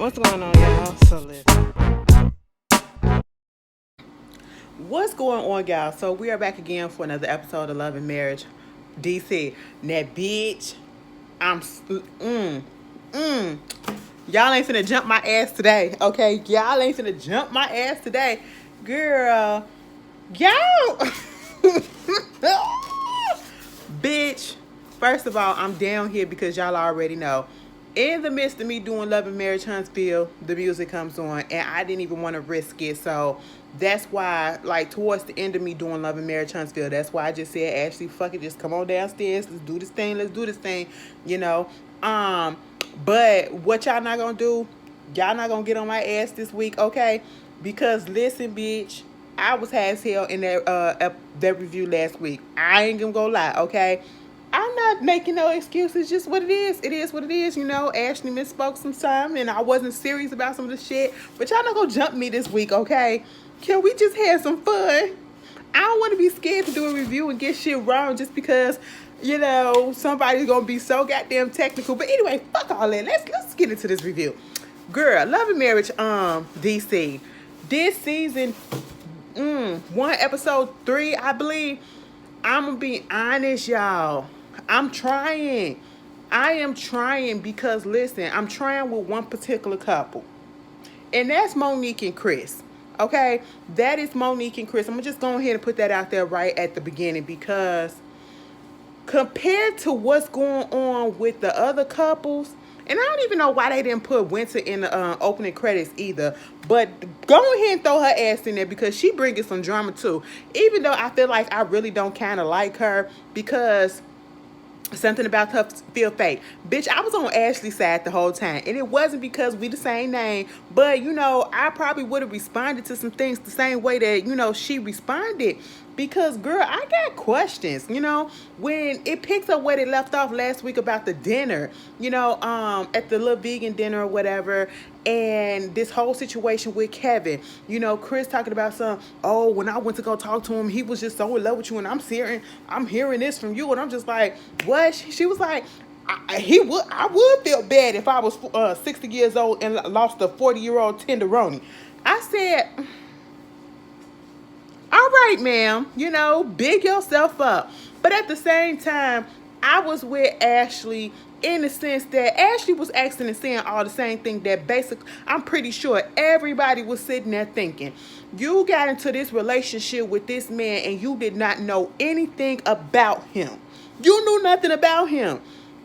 What's going on, y'all? So listen. What's going on, y'all? So we are back again for another episode of Love and Marriage. DC. That bitch. Mm. Y'all ain't finna jump my ass today, okay? Y'all ain't finna jump my ass today. Girl. Y'all. Bitch, first of all, I'm down here because y'all already know. In the midst of me doing Love and Marriage Huntsville, the music comes on, and I didn't even want to risk it. So that's why, like, towards the end of me doing Love and Marriage Huntsville, that's why I just said, Ashley, fuck it, just come on downstairs. Let's do this thing. Let's do this thing. You know. But what y'all not gonna do? Y'all not gonna get on my ass this week, okay? Because listen, bitch, I was high as hell in that review last week. I ain't gonna go lie, okay? I'm not making no excuses. Just what it is. It is what it is. You know, Ashley misspoke some time, and I wasn't serious about some of the shit. But y'all not gonna jump me this week, okay? Can we just have some fun? I don't want to be scared to do a review and get shit wrong just because, you know, somebody's gonna be so goddamn technical. But anyway, fuck all that. Let's get into this review. Girl, Love and Marriage, DC. This season, one episode 3, I believe. I'm gonna be honest, y'all. I'm trying. I am trying because listen, I'm trying with one particular couple. And that's Monique and Chris. Okay? That is Monique and Chris. I'm gonna just go ahead and put that out there right at the beginning because compared to what's going on with the other couples, and I don't even know why they didn't put Winter in the opening credits either. But go ahead and throw her ass in there because she bringing some drama too. Even though I feel like I really don't kind of like her because something about her feel fake. Bitch, I was on Ashley's side the whole time. And it wasn't because we the same name. But, you know, I probably would have responded to some things the same way that, you know, she responded. Because, girl, I got questions, you know, when it picks up where they left off last week about the dinner, you know, at the little vegan dinner or whatever, and this whole situation with Kevin, you know, Chris talking about when I went to go talk to him, he was just so in love with you, and I'm hearing this from you, and I'm just like, what? She was like, I would feel bad if I was 60 years old and lost a 40-year-old tenderoni. I said, all right, ma'am, you know, big yourself up. But at the same time, I was with Ashley in the sense that Ashley was asking and saying all the same thing that basically, I'm pretty sure everybody was sitting there thinking. You got into this relationship with this man and you did not know anything about him. You knew nothing about him.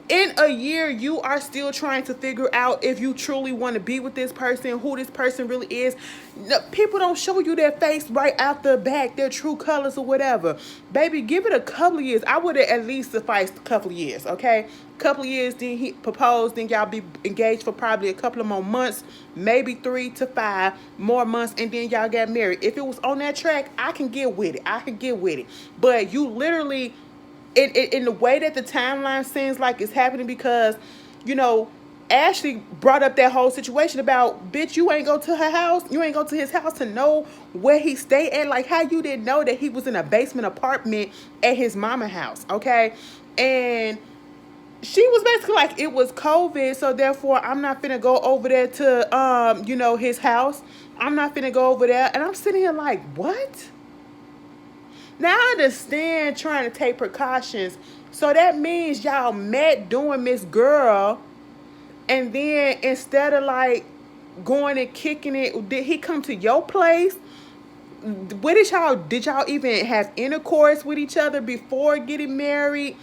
In a year, you are still trying to figure out if you truly want to be with this person, who this person really is. No, people don't show you their face right out the back, their true colors or whatever. Baby, give it a couple of years. I would have at least sufficed a couple of years, okay? Couple of years, then he proposed, then y'all be engaged for probably a couple of more months, maybe 3 to 5 more months, and then y'all got married. If it was on that track, I can get with it. But you literally, in the way that the timeline seems like it's happening because, you know, Ashley brought up that whole situation about, bitch, you ain't go to her house. You ain't go to his house to know where he stayed at. Like, how you didn't know that he was in a basement apartment at his mama house, okay? And she was basically like, it was COVID, so therefore I'm not finna go over there to, you know, his house. I'm not finna go over there. And I'm sitting here like, what? Now I understand trying to take precautions. So that means y'all met doing Miss Girl, and then instead of like going and kicking it, did he come to your place? What did y'all even have intercourse with each other before getting married?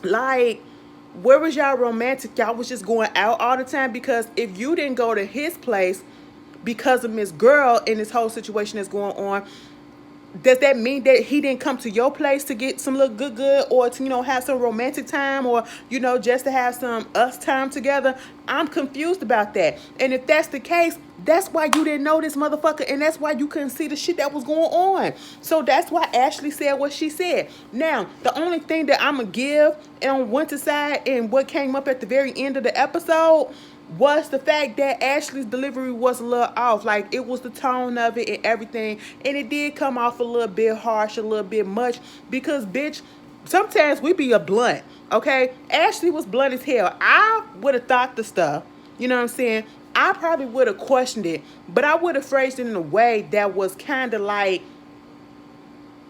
Like, where was y'all romantic? Y'all was just going out all the time? Because if you didn't go to his place because of Miss Girl and this whole situation that's going on, does that mean that he didn't come to your place to get some little good or to, you know, have some romantic time or, you know, just to have some us time together? I'm confused about that. And if that's the case, that's why you didn't know this motherfucker, and that's why you couldn't see the shit that was going on. So that's why Ashley said what she said. Now, the only thing that I'm going to give on Winter's side and what came up at the very end of the episode was the fact that Ashley's delivery was a little off. Like, it was the tone of it and everything. And it did come off a little bit harsh, a little bit much. Because, bitch, sometimes we be a blunt, okay? Ashley was blunt as hell. I would have thought the stuff You know what I'm saying? I probably would have questioned it, but I would have phrased it in a way that was kind of like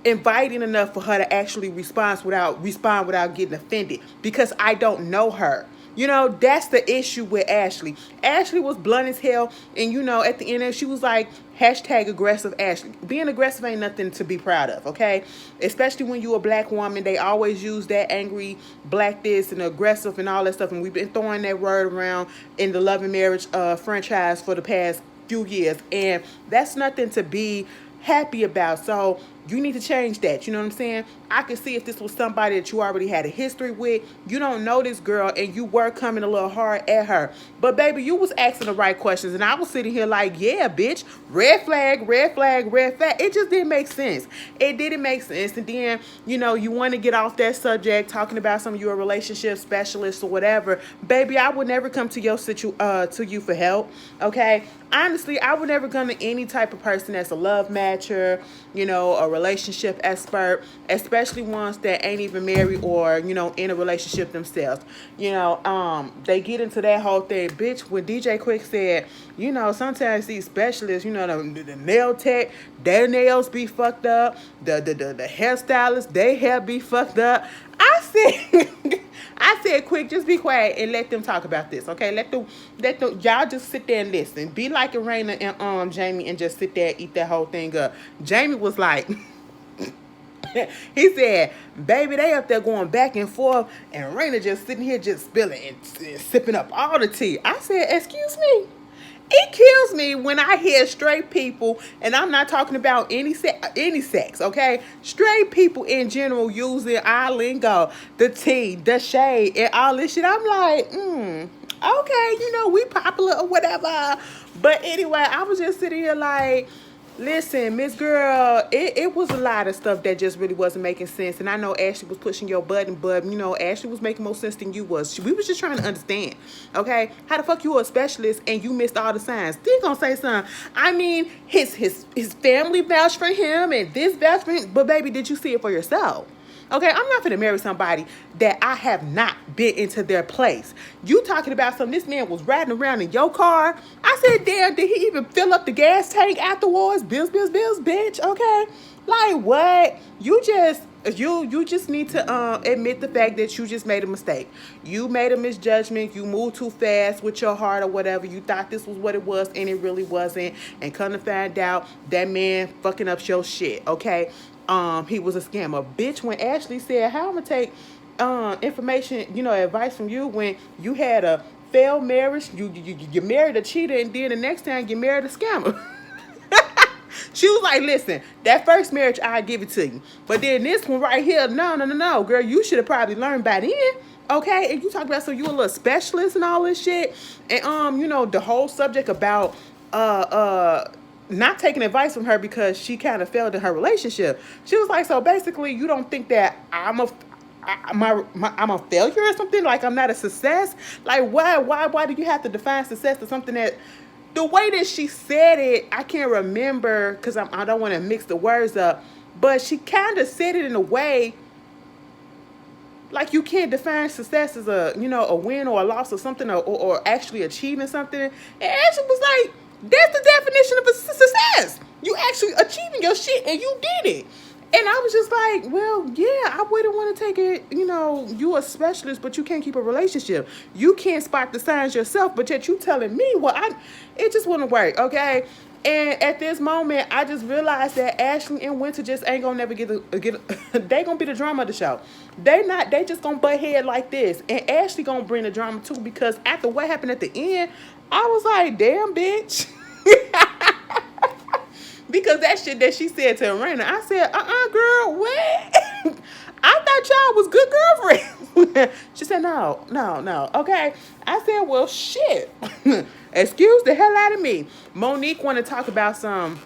inviting enough for her to actually respond without getting offended, because I don't know her. You know, that's the issue with Ashley. Ashley was blunt as hell, and you know, at the end of it, she was like, hashtag aggressive Ashley. Being aggressive ain't nothing to be proud of, okay? Especially when you a black woman, they always use that angry, black this, and aggressive and all that stuff, and we've been throwing that word around in the Love and Marriage franchise for the past few years, and that's nothing to be happy about. So you need to change that. You know what I'm saying? I could see if this was somebody that you already had a history with. You don't know this girl and you were coming a little hard at her. But baby, you was asking the right questions, and I was sitting here like, yeah, bitch, red flag, red flag, red flag. It just didn't make sense. It didn't make sense. And then, you know, you want to get off that subject talking about some of your relationship specialists or whatever. Baby, I would never come to you for help. Okay? Honestly, I would never come to any type of person that's a love matcher, you know, a relationship expert, especially ones that ain't even married or, you know, in a relationship themselves. You know, they get into that whole thing. Bitch, when DJ Quick said, you know, sometimes these specialists, you know, the nail tech, their nails be fucked up, the hairstylist, their hair be fucked up. I said, I said, quick, just be quiet and let them talk about this, okay? Let them y'all just sit there and listen. Be like Raina and Jamie and just sit there and eat that whole thing up. Jamie was like, he said, baby, they up there going back and forth, and Raina just sitting here just spilling and sipping up all the tea. I said, excuse me. It kills me when I hear straight people, and I'm not talking about any sex, okay? Straight people in general using our lingo, the tea, the shade, and all this shit. I'm like, okay, you know, we popular or whatever. But anyway, I was just sitting here like, listen, Miss Girl, it was a lot of stuff that just really wasn't making sense. And I know Ashley was pushing your button, but, you know, Ashley was making more sense than you was. We was just trying to understand, okay? How the fuck you a specialist and you missed all the signs? Still gonna say something. I mean, his family vouched for him and this vouched for him, but baby, did you see it for yourself? Okay, I'm not gonna marry somebody that I have not been into their place. You talking about something, this man was riding around in your car. I said, damn, did he even fill up the gas tank afterwards? Bills, bitch, okay? Like, what? You just need to admit the fact that you just made a mistake. You made a misjudgment. You moved too fast with your heart or whatever. You thought this was what it was, and it really wasn't. And come to find out, that man fucking up your shit, okay? He was a scammer. Bitch, when Ashley said, how I'm gonna take information, you know, advice from you when you had a failed marriage, you married a cheater, and then the next time you married a scammer. She was like, listen, that first marriage, I'll give it to you. But then this one right here, no, girl, you should have probably learned by then. Okay, and you talk about, so you a little specialist and all this shit. And you know, the whole subject about not taking advice from her because she kind of failed in her relationship. She was like, so basically you don't think that I'm a failure or something? Like I'm not a success? Like why do you have to define success as something that, the way that she said it, I can't remember because I don't want to mix the words up, but she kind of said it in a way like you can't define success as a, you know, a win or a loss or something, or actually achieving something. And Ashley was like, that's the definition of a success. You actually achieving your shit and you did it. And I was just like, well, yeah, I wouldn't want to take it, you know, you a specialist, but you can't keep a relationship. You can't spot the signs yourself, but yet you telling me, well, it just wouldn't work, okay? And at this moment, I just realized that Ashley and Winter just ain't gonna never get they gonna be the drama of the show. They just gonna butt head like this. And Ashley gonna bring the drama too, because after what happened at the end, I was like, damn, bitch. Because that shit that she said to Raina, I said, girl, what? I thought y'all was good girlfriends. She said, no, okay. I said, well, shit. Excuse the hell out of me. Monique want to talk about some,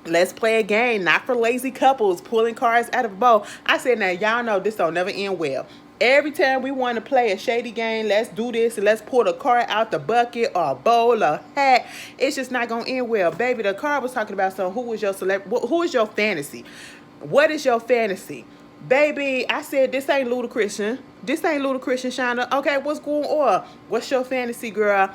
let's play a game, not for lazy couples, pulling cards out of a bowl. I said, now, y'all know this don't never end well. Every time we want to play a shady game, let's do this and let's pull the card out the bucket or a bowl or hat. It's just not going to end well. Baby, the card was talking about, so who is your who is your fantasy? What is your fantasy? Baby, I said, this ain't Ludacris. This ain't Ludacris, Shonda. Okay, what's going on? What's your fantasy, girl?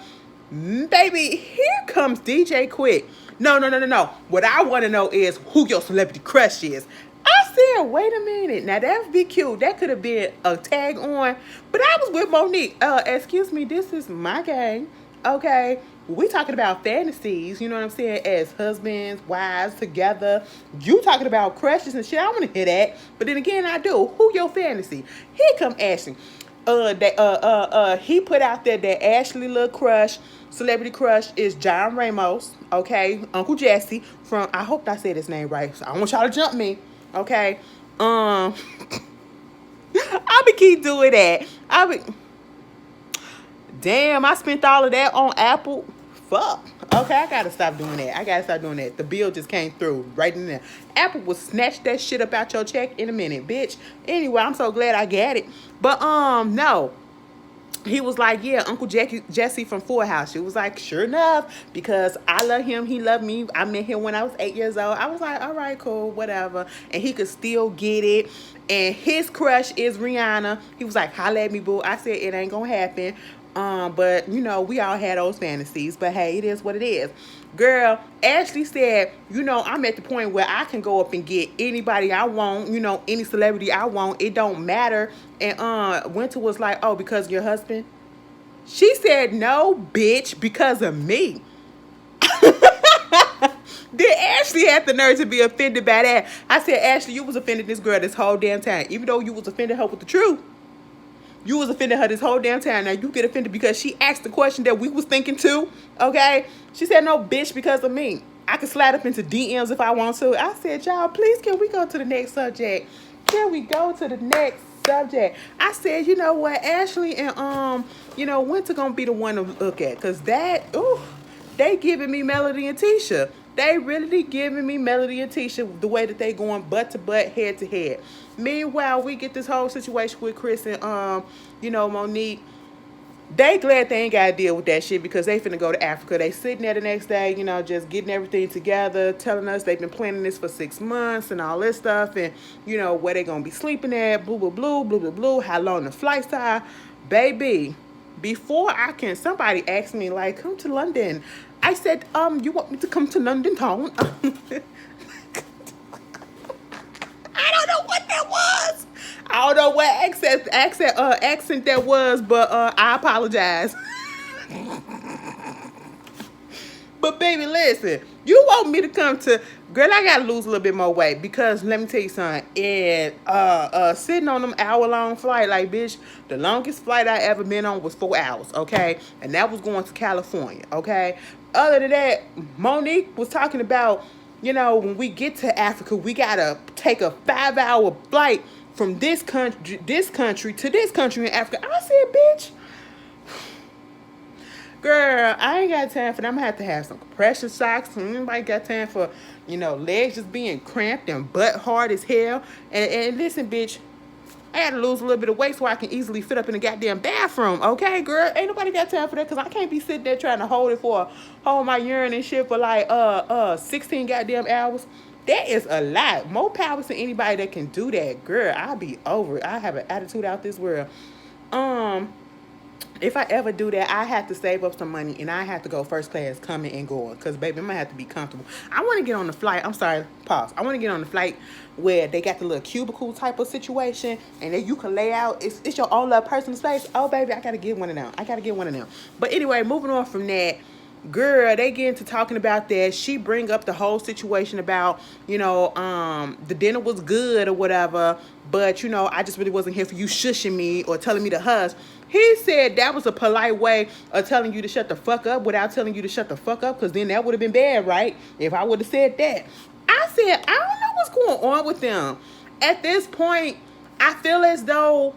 Baby, here comes DJ Quick. No, no, no, no, no. What I want to know is who your celebrity crush is. I said, wait a minute. Now, that would be cute. That could have been a tag on. But I was with Monique. Excuse me, this is my gang. Okay. We talking about fantasies, you know what I'm saying, as husbands, wives, together. You talking about crushes and shit. I want to hear that. But then again, I do. Who your fantasy? Here come Ashley. He put out there that Ashley little crush, celebrity crush, is John Ramos, okay? Uncle Jesse from, I hope I said his name right, so I don't want y'all to jump me, okay? I be keep doing that. Damn, I spent all of that on Apple. Fuck. Okay, I gotta stop doing that. The bill just came through right in there. Apple will snatch that shit up out your check in a minute, bitch. Anyway, I'm so glad I got it. But no. He was like, yeah, Uncle Jesse from Full House. She was like, sure enough, because I love him, he loved me. I met him when I was 8 years old. I was like, all right, cool, whatever. And he could still get it. And his crush is Rihanna. He was like, holla at me, boo. I said, it ain't gonna happen. But, you know, we all had those fantasies. But, hey, it is what it is. Girl, Ashley said, you know, I'm at the point where I can go up and get anybody I want, you know, any celebrity I want. It don't matter. And Winter was like, oh, because of your husband? She said, no, bitch, because of me. Did Ashley have the nerve to be offended by that? I said, Ashley, you was offending this girl this whole damn time. Even though you was offending her with the truth. You was offending her this whole damn time. Now you get offended because she asked the question that we was thinking too. Okay? She said, no, bitch, because of me. I can slide up into DMs if I want to. I said, y'all, please, can we go to the next subject? Can we go to the next subject? I said, you know what, Ashley and you know, Winter gonna be the one to look at. Cause that, ooh, they giving me Melody and Tisha. They really giving me Melody and Tisha the way that they going butt to butt, head to head. Meanwhile, we get this whole situation with Chris and you know, Monique. They glad they ain't got to deal with that shit because they finna go to Africa. They sitting there the next day, you know, just getting everything together, telling us they've been planning this for 6 months and all this stuff, and you know where they gonna be sleeping at, blue, blue, blue, blue, blue, blue. How long the flights are, baby. Before I can, somebody asked me like, come to London. I said, you want me to come to London town? I don't know what that was. I don't know what accent that was, but I apologize. But baby, listen, you want me to come to, girl, I gotta lose a little bit more weight because let me tell you something. And sitting on them hour-long flight, like bitch, the longest flight I ever been on was 4 hours, okay? And that was going to California, okay? Other than that, Monique was talking about, you know, when we get to Africa, we gotta take a 5-hour flight from this country to this country in Africa. I said, bitch, girl, I ain't got time for that. I'm gonna have some compression socks. Anybody got time for, you know, legs just being cramped and butt hard as hell? And listen, bitch, I had to lose a little bit of weight so I can easily fit up in the goddamn bathroom. Okay, girl, ain't nobody got time for that because I can't be sitting there trying to hold my urine and shit for like 16 goddamn hours. That is a lot. More power to anybody that can do that, girl. I'll be over it. I have an attitude out this world. If I ever do that, I have to save up some money and I have to go first class coming and going because, baby, I'm going to have to be comfortable. I want to get on the flight. I'm sorry, pause. I want to get on the flight where they got the little cubicle type of situation and then you can lay out. It's your own little personal space. Oh, baby, I got to get one of them. But anyway, moving on from that, girl, they get into talking about that. She bring up the whole situation about, you know, the dinner was good or whatever, but, you know, I just really wasn't here for you shushing me or telling me to hush. He said that was a polite way of telling you to shut the fuck up without telling you to shut the fuck up, because then that would have been bad, right? If I would have said that. I said, I don't know what's going on with them. At this point, I feel as though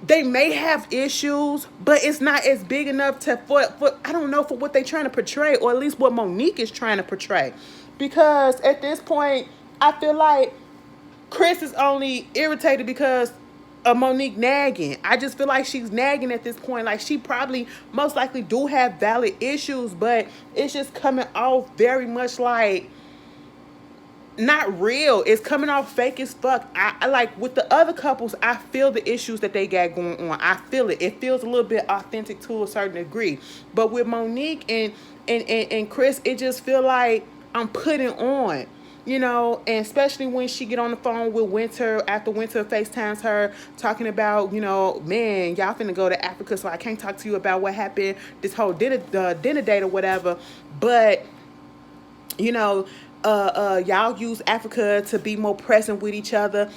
they may have issues, but it's not as big enough for I don't know, for what they're trying to portray, or at least what Monique is trying to portray. Because at this point, I feel like Chris is only irritated because of Monique nagging. I just feel like she's nagging at this point. Like, she probably most likely do have valid issues, but it's just coming off very much like not real. It's coming off fake as fuck. I like with the other couples, I feel the issues that they got going on. I feel it. It feels a little bit authentic to a certain degree. But with Monique and Chris, it just feel like I'm putting on. And especially when she get on the phone with Winter after Winter FaceTimes her talking about, man, y'all finna go to Africa, so I can't talk to you about what happened this whole dinner date or whatever. But y'all use Africa to be more present with each other.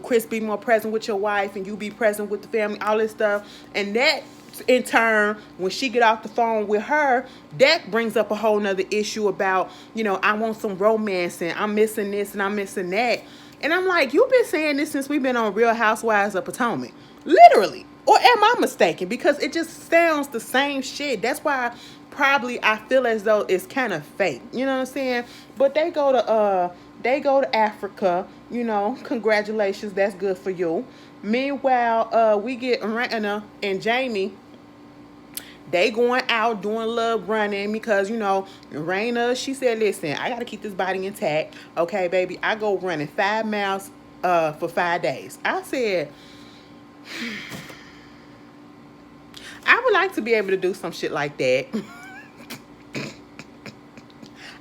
Chris be more present with your wife, and you be present with the family, all this stuff. And that, in turn, when she get off the phone with her, that brings up a whole nother issue about, I want some romance, and I'm missing this and I'm missing that. And I'm like, you've been saying this since we've been on Real Housewives of Potomac. Literally. Or am I mistaken? Because it just sounds the same shit. That's why probably I feel as though it's kind of fake. You know what I'm saying? But they go to Africa. Congratulations. That's good for you. Meanwhile, we get Raina and Jamie. They going out doing a little running because, Raina, she said, listen, I got to keep this body intact. Okay, baby, I go running 5 miles for 5 days. I said, I would like to be able to do some shit like that.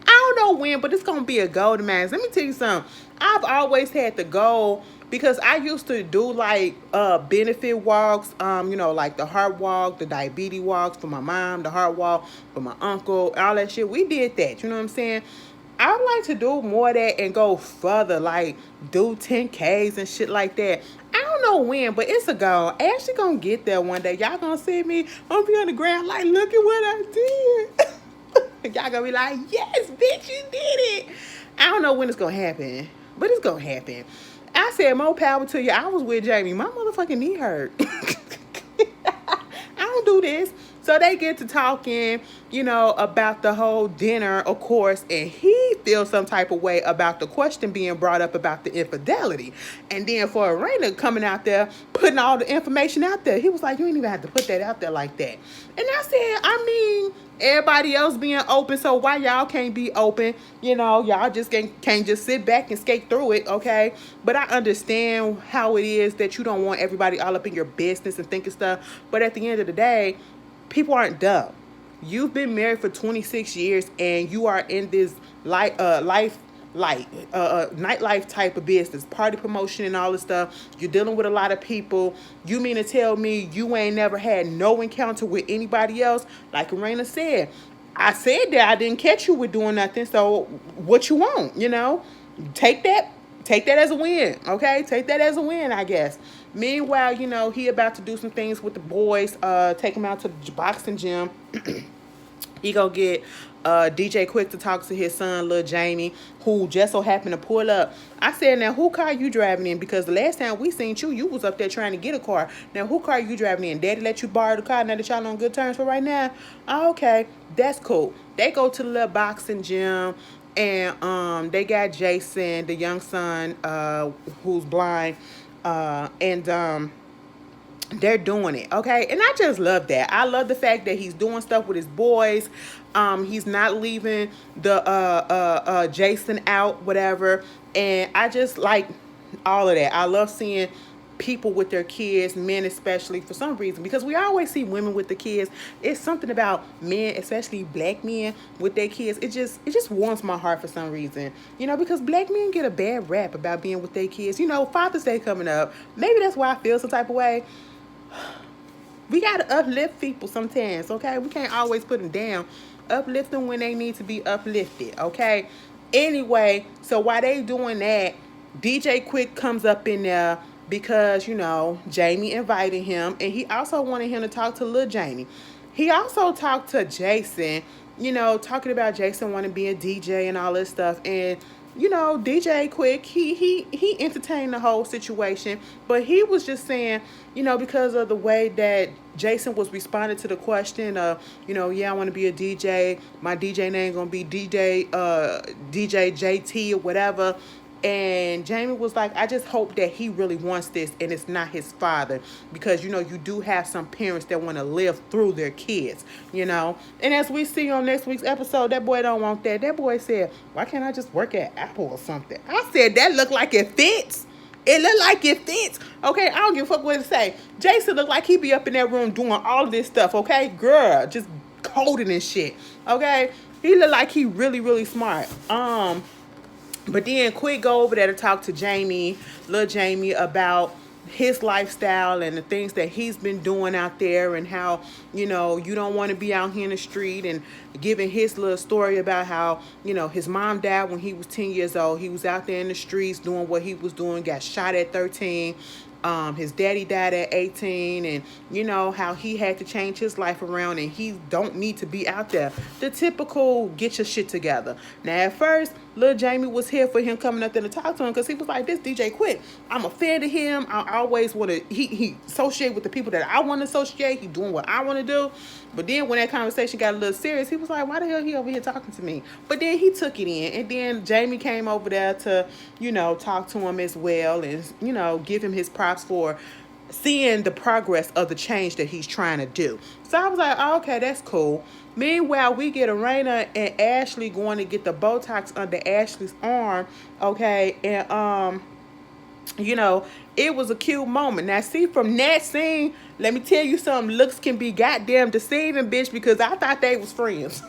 I don't know when, but it's going to be a goal to man. Let me tell you something. I've always had the goal because I used to do like benefit walks, like the heart walk, the diabetes walks for my mom, the heart walk for my uncle, all that shit. We did that, you know what I'm saying? I would like to do more of that and go further, like do 10Ks and shit like that. I don't know when, but it's a goal. Ashley gonna get there one day. Y'all gonna see me. I'm gonna be on the ground like, look at what I did. Y'all gonna be like, yes, bitch, you did it. I don't know when it's gonna happen, but it's gonna happen. I said, more power to you. I was with Jamie. My motherfucking knee hurt. I don't do this. So they get to talking, about the whole dinner, of course, and he feels some type of way about the question being brought up about the infidelity. And then for Raina coming out there, putting all the information out there, he was like, you ain't even have to put that out there like that. And I said, everybody else being open, so why y'all can't be open? Y'all just can't just sit back and skate through it, okay? But I understand how it is that you don't want everybody all up in your business and thinking stuff. But at the end of the day, people aren't dumb. You've been married for 26 years and you are in this nightlife type of business, party promotion and all this stuff. You're dealing with a lot of people. You mean to tell me you ain't never had no encounter with anybody else? Like Raina said, I said that I didn't catch you with doing nothing. So what you want, take that as a win, okay? Take that as a win, I guess. Meanwhile, he about to do some things with the boys, take them out to the boxing gym. He gonna get DJ Quick to talk to his son, Lil Jamie, who just so happened to pull up. I said, now, who car you driving in? Because the last time we seen you was up there trying to get a car. Now, who car you driving in? Daddy let you borrow the car now that y'all on good terms for right now? Oh, okay, that's cool. They go to the little boxing gym. And they got Jason, the young son, who's blind, and they're doing it, okay? And I just love that. I love the fact that he's doing stuff with his boys. He's not leaving the Jason out, whatever. And I just like all of that. I love seeing people with their kids, men especially, for some reason, because we always see women with the kids. It's something about men, especially black men with their kids. It just warms my heart for some reason, because black men get a bad rap about being with their kids. Father's Day coming up. Maybe that's why I feel some type of way. We gotta uplift people sometimes, okay? We can't always put them down. Uplift them when they need to be uplifted, okay? Anyway, so while they doing that, DJ Quick comes up in there because, Jamie invited him, and he also wanted him to talk to Lil Jamie. He also talked to Jason, talking about Jason wanting to be a DJ and all this stuff. And, DJ Quick, he entertained the whole situation, but he was just saying, because of the way that Jason was responding to the question of, I want to be a DJ. My DJ name going to be DJ JT or whatever. And Jamie was like, I just hope that he really wants this and it's not his father. Because, you do have some parents that want to live through their kids. And as we see on next week's episode, that boy don't want that. That boy said, why can't I just work at Apple or something? I said, that look like it fits. It look like it fits. Okay, I don't give a fuck what to say. Jason look like he be up in that room doing all of this stuff, okay? Girl, just coding and shit. Okay? He look like he really, really smart. But then Quick go over there to talk to Jamie, little Jamie, about his lifestyle and the things that he's been doing out there, and how, you don't want to be out here in the street, and giving his little story about how, his mom died when he was 10 years old. He was out there in the streets doing what he was doing, got shot at 13. His daddy died at 18, and how he had to change his life around, and he don't need to be out there. The typical get your shit together. Now at first, little Jamie was here for him coming up there to talk to him, because he was like, this DJ Quick, I'm a fan of him. I always want to, he associate with the people that I want to associate. He doing what I want to do. But then when that conversation got a little serious, he was like, why the hell he over here talking to me? But then he took it in, and then Jamie came over there to, talk to him as well, and, give him his props for seeing the progress of the change that he's trying to do. So I was like, oh, okay, that's cool. Meanwhile, we get Arena and Ashley going to get the Botox under Ashley's arm, okay, and it was a cute moment. Now, see, from that scene, let me tell you something. Looks can be goddamn deceiving, bitch, because I thought they was friends.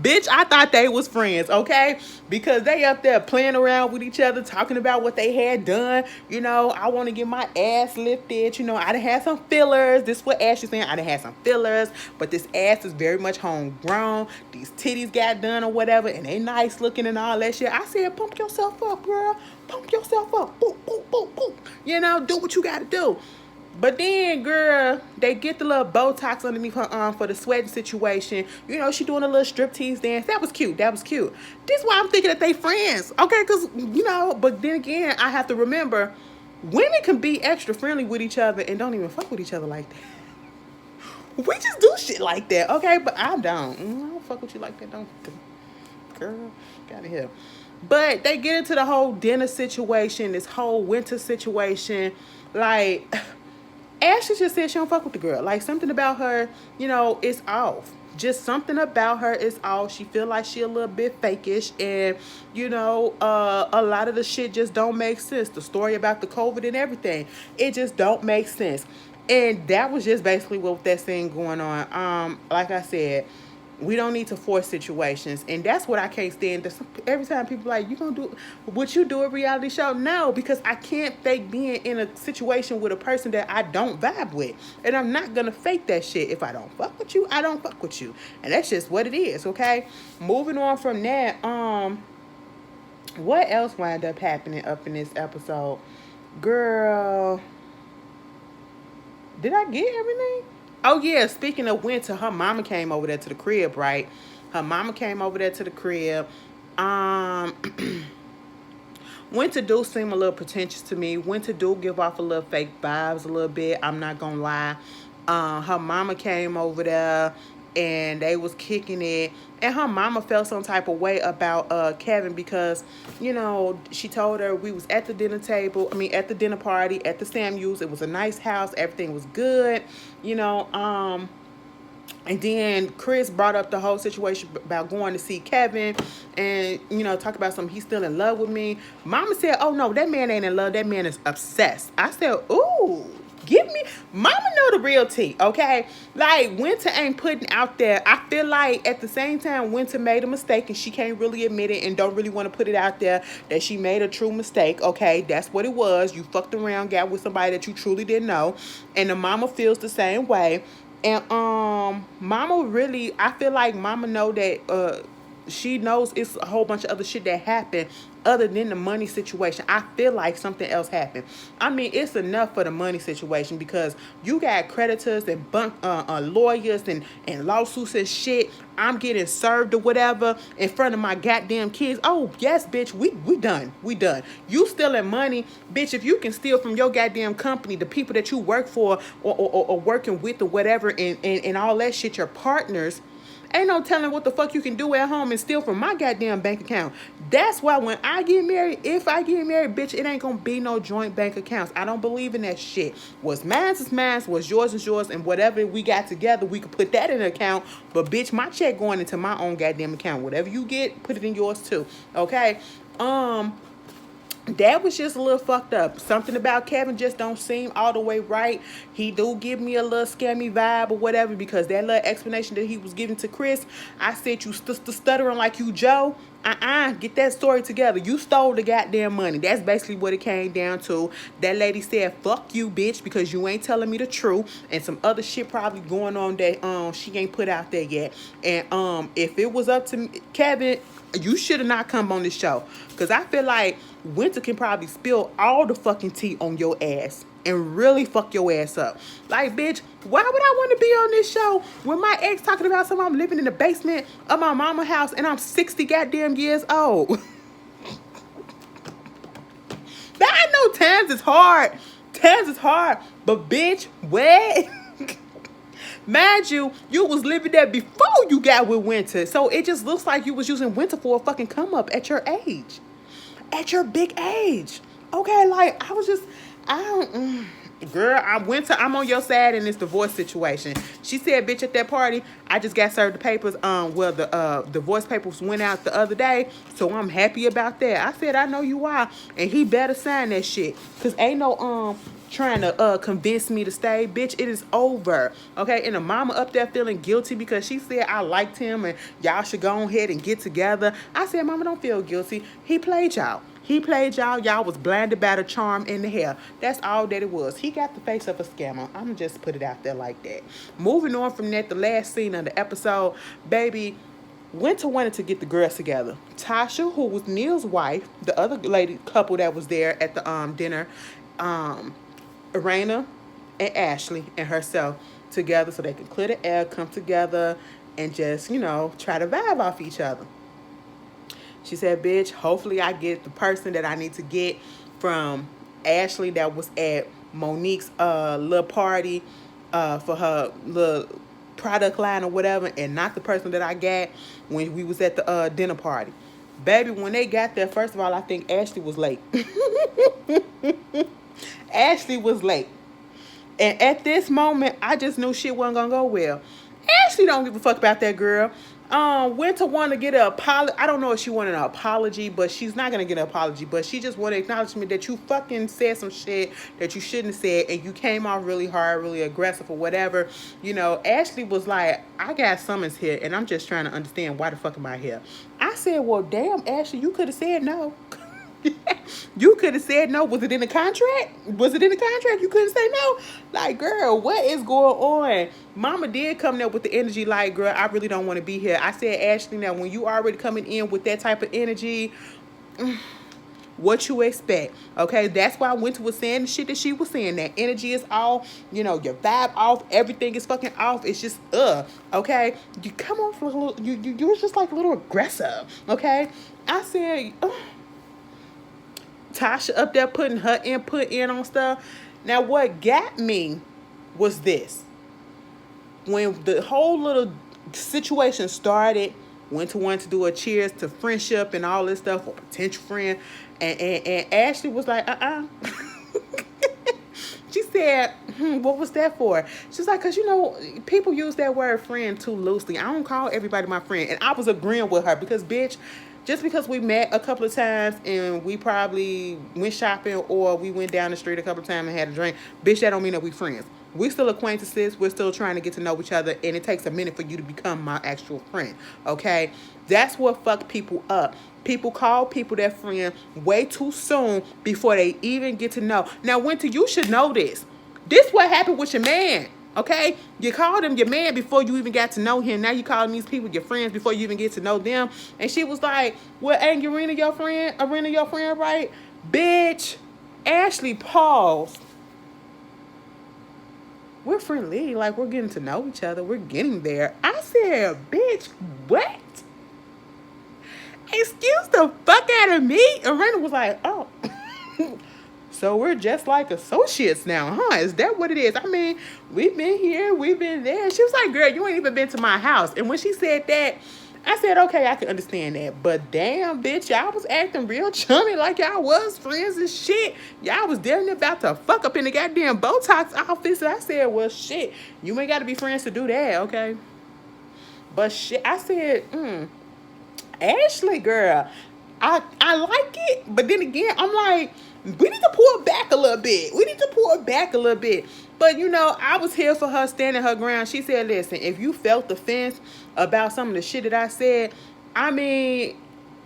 Bitch, I thought they was friends, okay? Because they up there playing around with each other, talking about what they had done. I want to get my ass lifted. I done had some fillers. This is what Ashley's saying. I done had some fillers, but this ass is very much homegrown. These titties got done or whatever, and they nice looking and all that shit. I said, pump yourself up, girl. Pump yourself up. Boop, boop, boop, boop. Do what you got to do. But then, girl, they get the little Botox underneath her arm for the sweating situation. She doing a little striptease dance. That was cute. This is why I'm thinking that they friends. Okay, because, but then again, I have to remember, women can be extra friendly with each other and don't even fuck with each other like that. We just do shit like that, okay? But I don't. I don't fuck with you like that, don't. Girl, get out of here. But they get into the whole dinner situation, this whole winter situation. Like, Ashley just said she don't fuck with the girl. Like, something about her, is off. Just something about her is off. She feel like she a little bit fakish, and a lot of the shit just don't make sense. The story about the COVID and everything, it just don't make sense. And that was just basically what that scene going on. Like I said, we don't need to force situations, and that's what I can't stand. Every time people like, you gonna do, would you do a reality show? No, because I can't fake being in a situation with a person that I don't vibe with, and I'm not gonna fake that shit. If I don't fuck with you, I don't fuck with you, and that's just what it is. Okay, moving on from that. What else wound up happening up in this episode, girl? Did I get everything? Oh, yeah, speaking of winter, her mama came over there to the crib, right? Her mama came over there to the crib. Winter do seem a little pretentious to me. Winter do give off a little fake vibes a little bit. I'm not going to lie. Her mama came over there, and they was kicking it. And her mama felt some type of way about Kevin because, she told her we was at the dinner at the dinner party at the Samuels. It was a nice house. Everything was good, and then Chris brought up the whole situation about going to see Kevin and, talk about something. He's still in love with me. Mama said, oh, no, that man ain't in love. That man is obsessed. I said, ooh. Mama know the real tea, okay? Like, Winter ain't putting out there. I feel like at the same time, Winter made a mistake and she can't really admit it and don't really want to put it out there that she made a true mistake, okay? That's what it was. You fucked around, got with somebody that you truly didn't know. And the mama feels the same way. And Mama really, I feel like Mama know that she knows it's a whole bunch of other shit that happened other than the money situation. I feel like something else happened. I mean, it's enough for the money situation because you got creditors and lawyers and lawsuits and shit. I'm getting served or whatever in front of my goddamn kids. Oh, yes, bitch, we done. We done. You stealing money, bitch. If you can steal from your goddamn company, the people that you work for or working with or whatever and all that shit, your partners, Ain't no telling what the fuck you can do at home and steal from my goddamn bank account. That's why when I get married, if I get married, bitch, it ain't gonna be no joint bank accounts. I don't believe in that shit. What's mine is mine, what's yours is yours, and whatever we got together, we could put that in an account. But bitch, my check going into my own goddamn account. Whatever you get, put it in yours too. Okay? That was just a little fucked up. Something about Kevin just don't seem all the way right. He do give me a little scammy vibe or whatever, because that little explanation that he was giving to Chris, I said, you stuttering like you Joe. Get that story together. You stole the goddamn money. That's basically what it came down to. That lady said, fuck you, bitch, because you ain't telling me the truth, and some other shit probably going on that she ain't put out there yet. And if it was up to me, Kevin, you should have not come on this show, because I feel like Winter can probably spill all the fucking tea on your ass and really fuck your ass up. Like, bitch, why would I want to be on this show when my ex talking about something I'm living in the basement of my mama's house and I'm 60 goddamn years old? I know times is hard. Times is hard. But bitch, what? Mind you, you was living there before you got with Winter. So it just looks like you was using Winter for a fucking come up at your age. At your big age. Okay, like, girl, I'm on your side in this divorce situation. She said, bitch, at that party, I just got served the papers. Well, the divorce papers went out the other day, so I'm happy about that. I said, I know you are, and he better sign that shit, cause ain't no trying to convince me to stay. Bitch, it is over. Okay, and the mama up there feeling guilty because she said I liked him and y'all should go ahead and get together. I said, mama, don't feel guilty. He played y'all. He played y'all. Y'all was blinded by the charm in the hair. That's all that it was. He got the face of a scammer. I'm going to just put it out there like that. Moving on from that, the last scene of the episode, baby, Winter wanted to get the girls together. Tasha, who was Neil's wife, the other lady couple that was there at the dinner, Irena and Ashley and herself together so they could clear the air, come together, and just, try to vibe off each other. She said, bitch, hopefully I get the person that I need to get from Ashley that was at Monique's little party for her little product line or whatever, and not the person that I got when we was at the dinner party. Baby, when they got there, first of all, I think Ashley was late. Ashley was late. And at this moment, I just knew shit wasn't going to go well. Ashley don't give a fuck about that girl. Went to want to get an apology. I don't know if she wanted an apology, but she's not going to get an apology. But she just wanted acknowledgement that you fucking said some shit that you shouldn't have said, and you came off really hard, really aggressive or whatever. Ashley was like, I got summons here, and I'm just trying to understand why the fuck am I here. I said, well, damn, Ashley, you could have said no. You could have said no. Was it in the contract? Was it in the contract? You couldn't say no? Like, girl, what is going on? Mama did come there with the energy like, girl, I really don't want to be here. I said, Ashley, now, when you already coming in with that type of energy, what you expect? Okay, that's why Winter was saying the shit that she was saying. That energy is off, your vibe off, everything is fucking off. It's just okay. You come off a little, you was just like a little aggressive. Okay, I said, Tasha up there putting her input in on stuff. Now, what got me was this. When the whole little situation started, Winter wanted to do a cheers to friendship and all this stuff, or potential friend, and Ashley was like, She said, what was that for? She's like, because, people use that word friend too loosely. I don't call everybody my friend. And I was agreeing with her because, bitch, just because we met a couple of times and we probably went shopping or we went down the street a couple of times and had a drink, bitch, that don't mean that we friends. We're still acquaintances. We're still trying to get to know each other, and it takes a minute for you to become my actual friend, okay? That's what fucked people up. People call people their friend way too soon before they even get to know. Now, Winter, you should know this. This what happened with your man. Okay, you called him your man before you even got to know him. Now you calling these people your friends before you even get to know them. And she was like, well, ain't Arena your friend? Arena your friend, right? Bitch, Ashley paused. We're friendly, like we're getting to know each other. We're getting there. I said, bitch, what? Excuse the fuck out of me? Arena was like, oh. So we're just like associates now, huh? Is that what it is? I mean, we've been here, we've been there. She was like, girl, you ain't even been to my house. And when she said that, I said, okay, I can understand that. But damn, bitch, y'all was acting real chummy like y'all was friends and shit. Y'all was damn near about to fuck up in the goddamn Botox office. And I said, well, shit, you ain't got to be friends to do that, okay? But shit, I said, Ashley, girl, I like it. But then again, I'm like, we need to pull back a little bit. We need to pull back a little bit. But, you know, I was here for her, standing her ground. She said, listen, if you felt the fence about some of the shit that I said, I mean,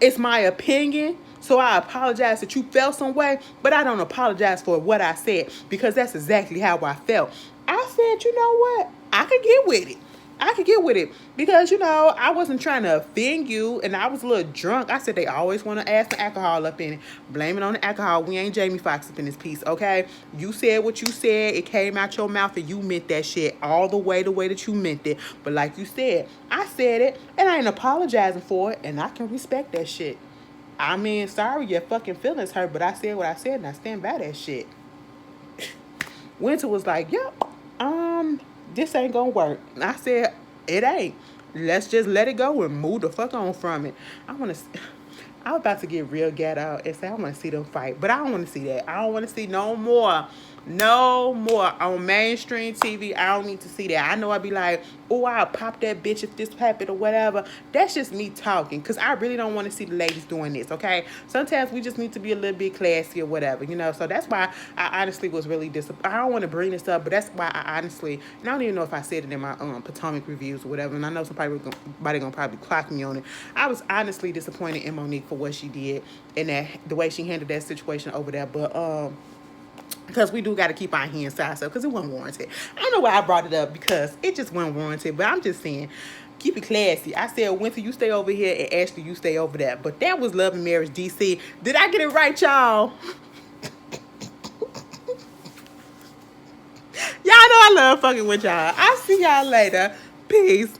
it's my opinion. So I apologize that you felt some way, but I don't apologize for what I said because that's exactly how I felt. I said, you know what? I could get with it. I could get with it because, you know, I wasn't trying to offend you and I was a little drunk. I said they always want to add some alcohol up in it. Blame it on the alcohol. We ain't Jamie Foxx up in this piece, okay? You said what you said. It came out your mouth and you meant that shit all the way that you meant it. But like you said, I said it and I ain't apologizing for it and I can respect that shit. I mean, sorry your fucking feelings hurt, but I said what I said and I stand by that shit. Winter was like, yep, this ain't gonna work. And I said, it ain't. Let's just let it go and move the fuck on from it. I was about to get real ghetto and say I want to see them fight, but I don't want to see that. I don't want to see no more on mainstream TV. I don't need to see that. I know I'd be like, oh, I'll pop that bitch if this happened or whatever. That's just me talking because I really don't want to see the ladies doing this, okay? Sometimes we just need to be a little bit classy or whatever, you know? So that's why I honestly was really disappointed. I don't want to bring this up, but that's why I honestly, and I don't even know if I said it in my Potomac reviews or whatever, and I know somebody gonna probably clock me on it. I was honestly disappointed in Monique for what she did and that the way she handled that situation over there, but because we do got to keep our hands to ourselves because it wasn't warranted. I don't know why I brought it up because it just wasn't warranted, but I'm just saying, keep it classy. I said, Winter, you stay over here, and Ashley, you stay over there. But that was Love and Marriage DC. Did I get it right, y'all? Y'all know I love fucking with y'all. I'll see y'all later. Peace.